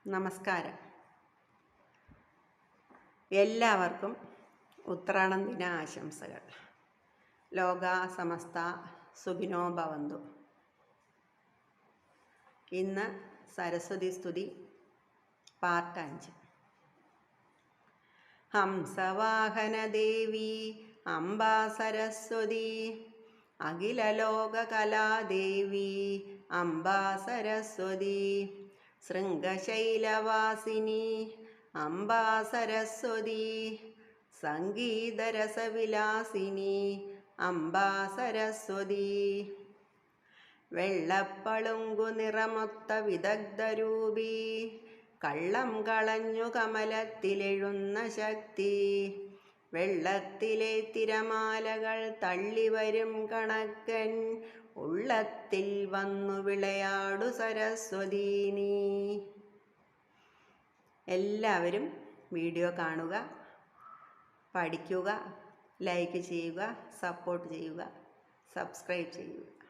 നമസ്കാരം. എല്ലാവർക്കും ഉത്രാടം ദിന ആശംസകൾ. ലോകാ സമസ്ത സുഖിനോ ഭവന്തു. ഇന്ന് സരസ്വതി സ്തുതി പാർട്ട് 5. ഹംസവാഹന ദേവി അംബാ സരസ്വതി, അഖില ലോക കലാദേവി അംബാ സരസ്വതി, ശൃംഗശൈലവാസിനി അംബാ സരസ്വതി, സംഗീതരസവിലാസിനി അംബാ സരസ്വതി, വെള്ളപ്പളുങ്കു നിറമൊത്ത വിദഗ്ധരൂപി, കള്ളം കളഞ്ഞു കമലത്തിലെഴുന്ന ശക്തി, വെള്ളത്തിലെ തിരമാലകൾ തള്ളിവരും കണക്കൻ, ഉള്ളത്തിൽ വന്നു വിളയാടു സരസ്വതി നീ. എല്ലാവരും വീഡിയോ കാണുക, പഠിക്കുക, ലൈക്ക് ചെയ്യുക, സപ്പോർട്ട് ചെയ്യുക, സബ്സ്ക്രൈബ് ചെയ്യുക.